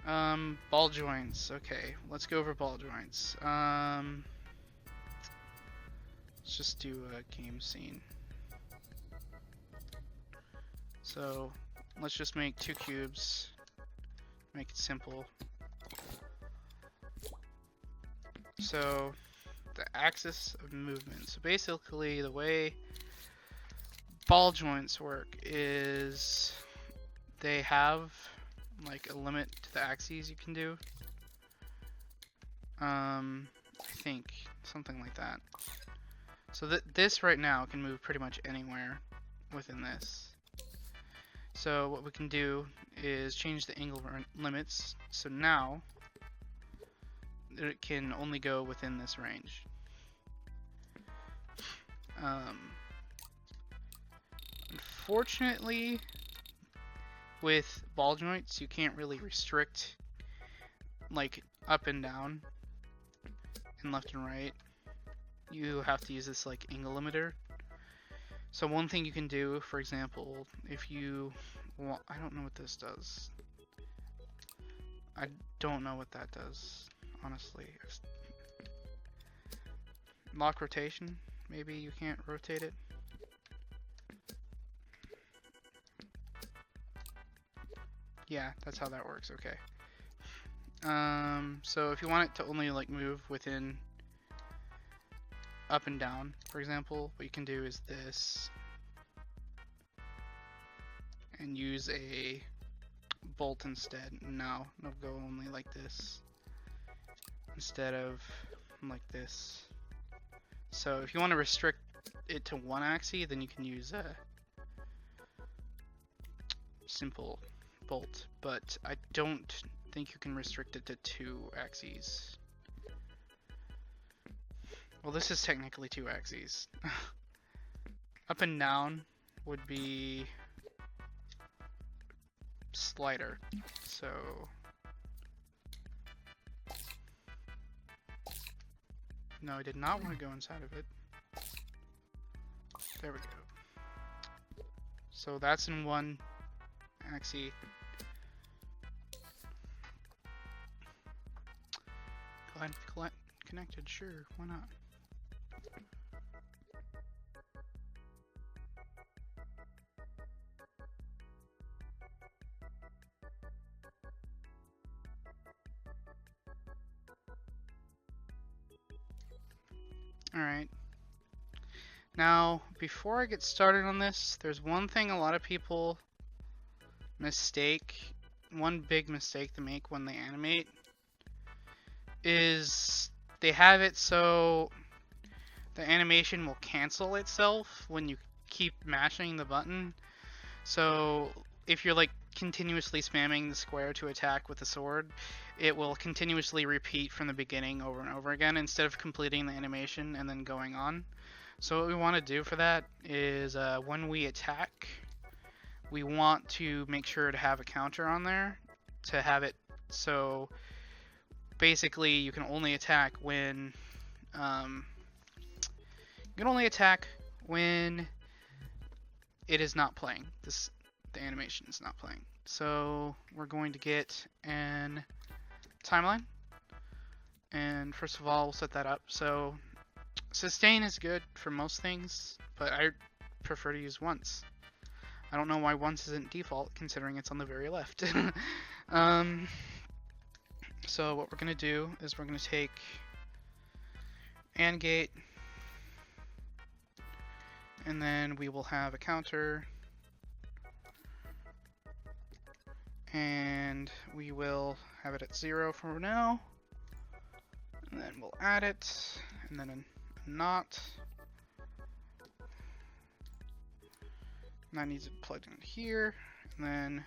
Ball joints. Okay, let's go over ball joints. Let's just do a game scene. So let's just make 2 cubes. Make it simple. So the axis of movement. So basically the way ball joints work is they have like a limit to the axes you can do. I think something like that. So this right now can move pretty much anywhere within this. So what we can do is change the angle limits. So now it can only go within this range. Unfortunately, with ball joints, you can't really restrict like up and down and left and right. You have to use this like angle limiter. So one thing you can do, for example, if you want, I don't know what this does. I don't know what that does, honestly. Lock rotation, maybe you can't rotate it. Yeah, that's how that works, okay. So if you want it to only like move within up and down, for example, what you can do is this and use a bolt instead. No, it'll go only like this instead of like this. So if you want to restrict it to one axis, then you can use a simple bolt, but I don't think you can restrict it to 2 axes. Well, this is technically 2 axes. Up and down would be slider. So no, I did not want to go inside of it. There we go. So that's in 1 axis. Glad connected, sure, why not? Alright. Now, before I get started on this, there's one thing a lot of people mistake, one big mistake they make when they animate, is they have it so the animation will cancel itself when you keep mashing the button. So if you're like continuously spamming the square to attack with the sword, it will continuously repeat from the beginning over and over again instead of completing the animation and then going on. So what we want to do for that is when we attack, we want to make sure to have a counter on there to have it so basically you can only attack when it is not playing. The animation is not playing. So we're going to get an timeline, and first of all we'll set that up. So sustain is good for most things, but I prefer to use once. I don't know why once isn't default considering it's on the very left. So what we're going to do is we're going to take AND gate, and then we will have a counter, and we will have it at 0 for now, and then we'll add it, and then a not, and that needs it plugged in here, and then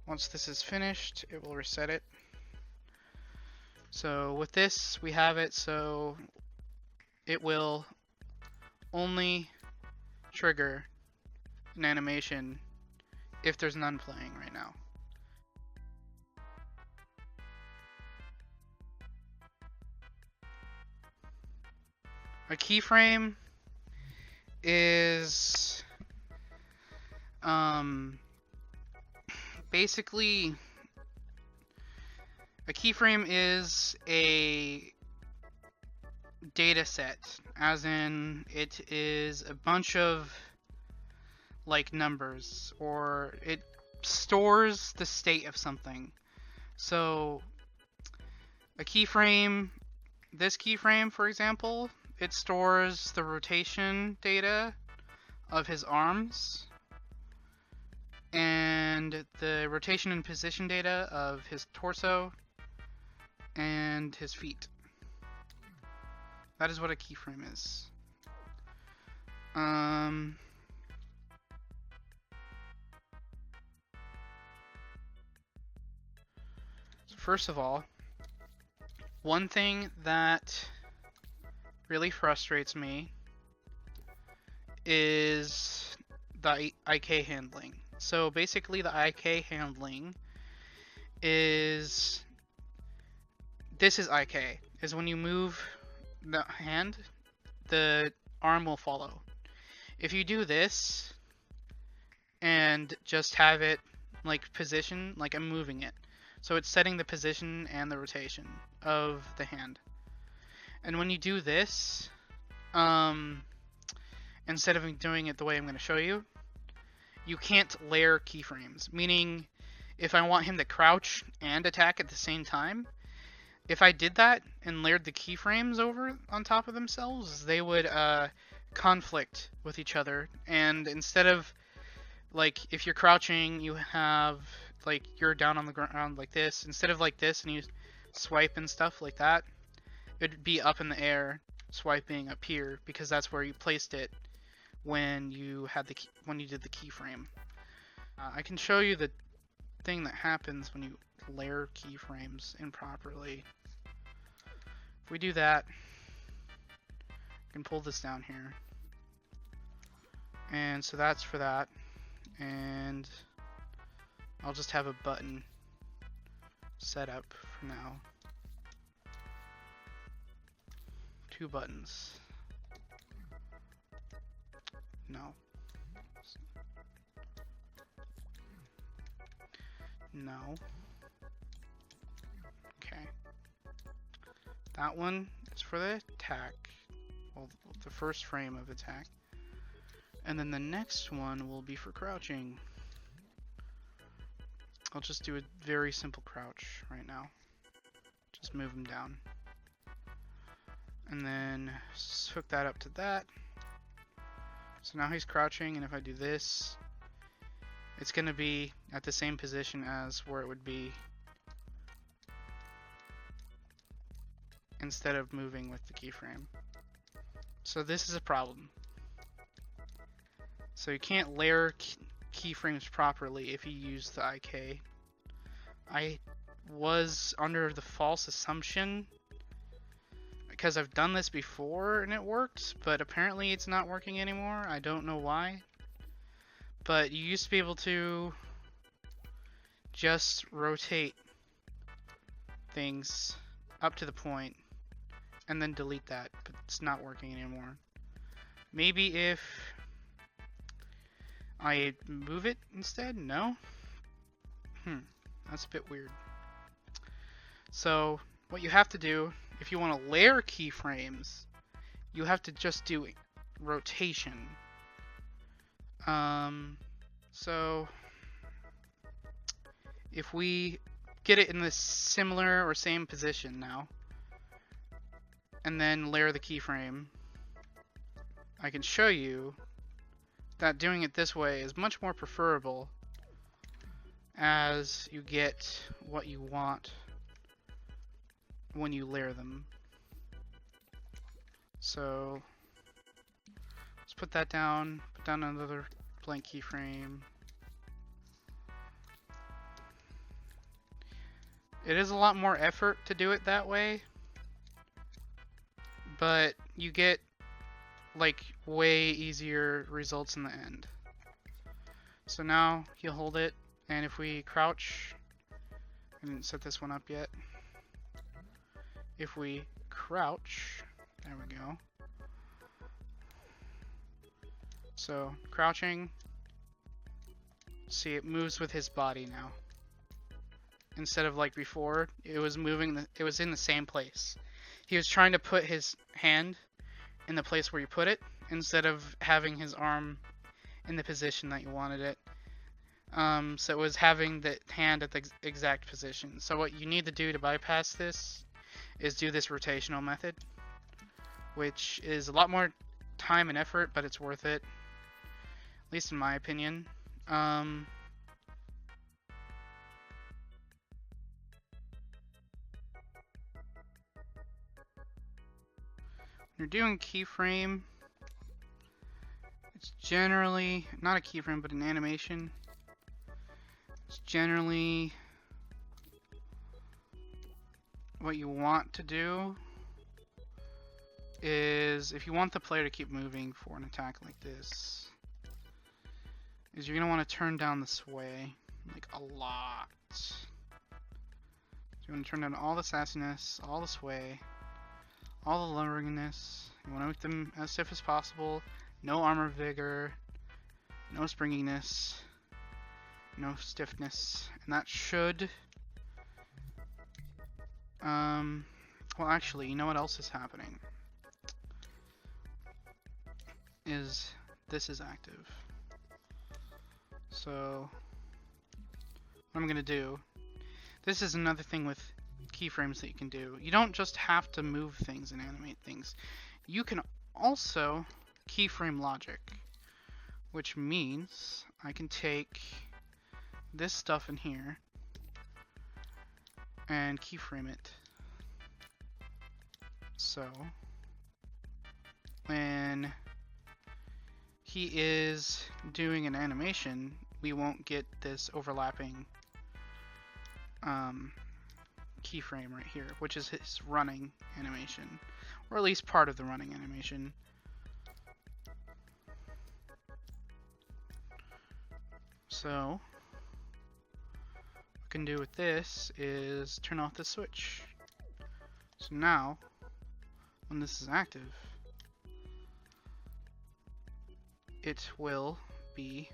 once this is finished it will reset it. So with this we have it so it will only trigger an animation if there's none playing right now. A keyframe is basically A keyframe is a data set, as in it is a bunch of like numbers, or it stores the state of something. So a keyframe, this keyframe for example, it stores the rotation data of his arms and the rotation and position data of his torso and his feet. That is what a keyframe is. So first of all, one thing that really frustrates me is the IK handling. So basically the IK handling is, this is IK, is when you move the hand, the arm will follow. If you do this and just have it like position, like I'm moving it, so it's setting the position and the rotation of the hand. And when you do this, instead of doing it the way I'm going to show you, you can't layer keyframes. Meaning, if I want him to crouch and attack at the same time, if I did that and layered the keyframes over on top of themselves, they would conflict with each other. And instead of, like, if you're crouching, you have, like, you're down on the ground like this. Instead of like this and you swipe and stuff like that, it'd be up in the air, swiping up here, because that's where you placed it when you had the when you did the keyframe. I can show you the thing that happens when you layer keyframes improperly. If we do that, I can pull this down here, and so that's for that. And I'll just have a button set up for now. 2 buttons. No. No. Okay. That one is for the attack. Well, the first frame of attack. And then the next one will be for crouching. I'll just do a very simple crouch right now. Just move him down. And then hook that up to that. So now he's crouching, and if I do this, it's going to be at the same position as where it would be instead of moving with the keyframe. So this is a problem. So you can't layer keyframes properly if you use the IK. I was under the false assumption, because I've done this before and it worked, but apparently it's not working anymore. I don't know why. But you used to be able to just rotate things up to the point and then delete that, but it's not working anymore. Maybe if I move it instead? No? That's a bit weird. So what you have to do, if you want to layer keyframes, you have to just do rotation. So if we get it in the similar or same position now, and then layer the keyframe, I can show you that doing it this way is much more preferable, as you get what you want when you layer them. So let's put that down, put down another blank keyframe. It is a lot more effort to do it that way, but you get like way easier results in the end. So now he'll hold it, and if we crouch, I didn't set this one up yet. If we crouch, there we go. So crouching, see, it moves with his body now. instead of like before. It was moving. It was in the same place. He was trying to put his hand in the place where you put it instead of having his arm in the position that you wanted it. So it was having the hand at the exact position. So what you need to do to bypass this is do this rotational method, which is a lot more time and effort, but it's worth it, at least in my opinion. You're doing keyframe, it's generally not a keyframe but an animation. It's generally what you want to do is, if you want the player to keep moving for an attack like this, is you're going to want to turn down the sway like a lot. So you want to turn down all the sassiness, all the sway, all the lumberingness. You want to make them as stiff as possible. No armor vigor, no springiness, no stiffness, and that should. Well, actually, you know what else is happening? Is this is active. So what I'm gonna do. This is another thing with keyframes that you can do. You don't just have to move things and animate things. You can also keyframe logic, which means I can take this stuff in here and keyframe it. So when he is doing an animation, we won't get this overlapping keyframe right here, which is his running animation, or at least part of the running animation. So what we can do with this is turn off the switch. So now when this is active, it will be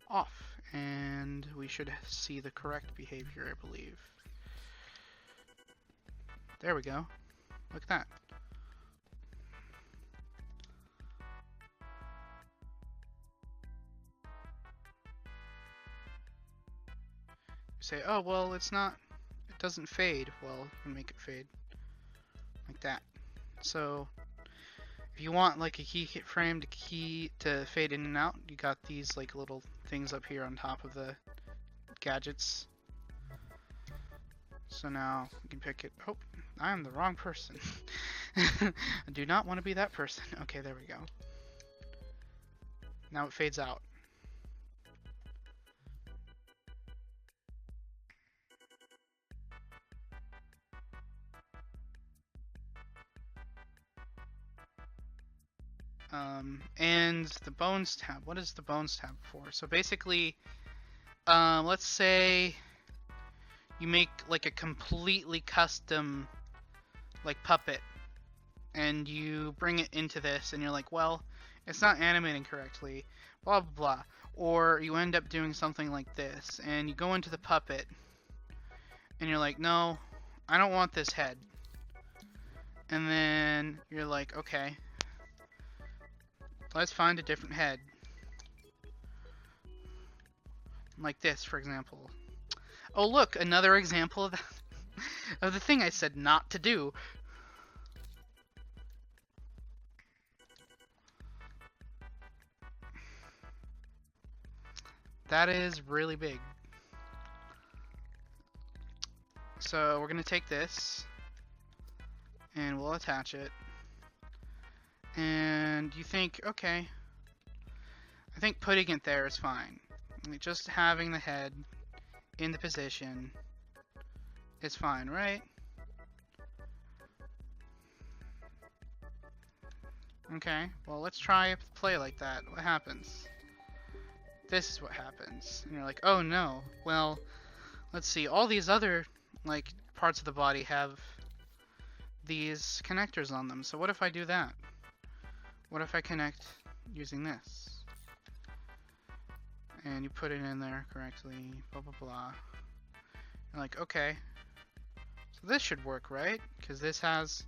off, and we should see the correct behavior, I believe. There we go. Look at that. You say, oh, well, it doesn't fade. Well, you can make it fade like that. So if you want like a keyframe to fade in and out, you got these like little things up here on top of the gadgets. So now you can pick it. Oh, I am the wrong person. I do not want to be that person. Okay, there we go. Now it fades out. And the bones tab. What is the bones tab for? So basically, let's say you make like a completely custom like puppet, and you bring it into this, and you're like, well, it's not animating correctly, blah blah blah. Or you end up doing something like this, and you go into the puppet, and you're like, no, I don't want this head. And then you're like, okay, let's find a different head. Like this, for example. Oh look, another example of, of the thing I said not to do. That is really big. So we're going to take this, and we'll attach it. And you think, okay, I think putting it there is fine. Like just having the head in the position is fine, right? Okay, well let's try play like that. What happens? This is what happens. And you're like, oh no. Well, let's see. All these other like parts of the body have these connectors on them. So what if I do that? What if I connect using this? And you put it in there correctly, blah blah blah. You're like, okay, so this should work, right? Because this has,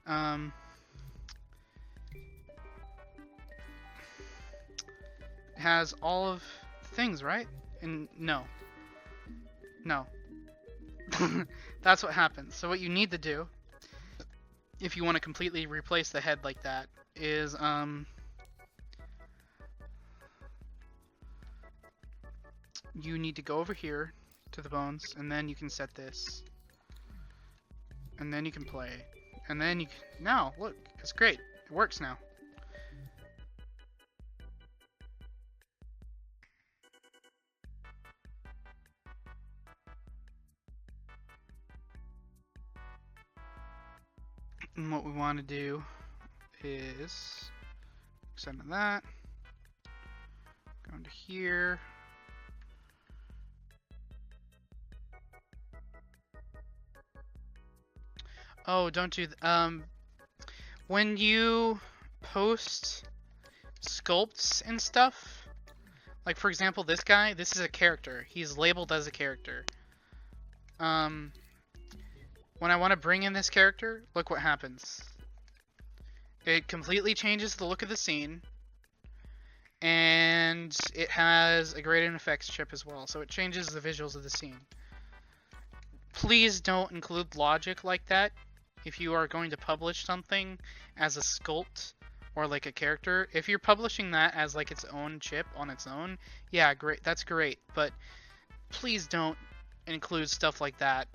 it has all of the things, right? And no. That's what happens. So what you need to do, if you want to completely replace the head like that, is, you need to go over here to the bones, and then you can set this. And then you can play. And then you can... Now, look, it's great. It works now. And what we want to do is extend that. Go into here. Oh, don't do when you post sculpts and stuff, like for example this guy, this is a character. He's labeled as a character. When I want to bring in this character, look what happens. It completely changes the look of the scene, and it has a gradient effects chip as well, so it changes the visuals of the scene. Please don't include logic like that if you are going to publish something as a sculpt or like a character. If you're publishing that as like its own chip on its own, yeah, great, that's great, but please don't include stuff like that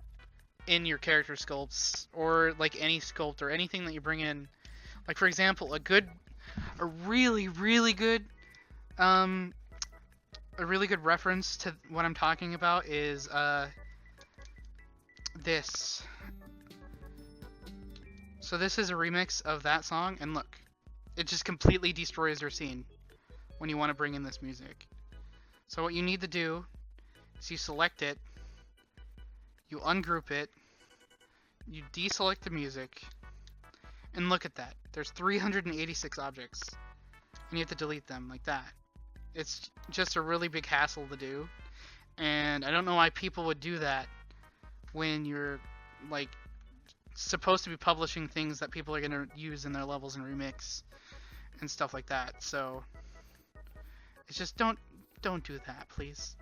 in your character sculpts or like any sculpt or anything that you bring in. Like for example, a really good reference to what I'm talking about is this. So this is a remix of that song, and look, it just completely destroys your scene when you want to bring in this music. So what you need to do is you select it, you ungroup it, you deselect the music, and look at that. There's 386 objects, and you have to delete them like that. It's just a really big hassle to do, and I don't know why people would do that when you're like supposed to be publishing things that people are going to use in their levels and remix and stuff like that. So it's just don't do that, please.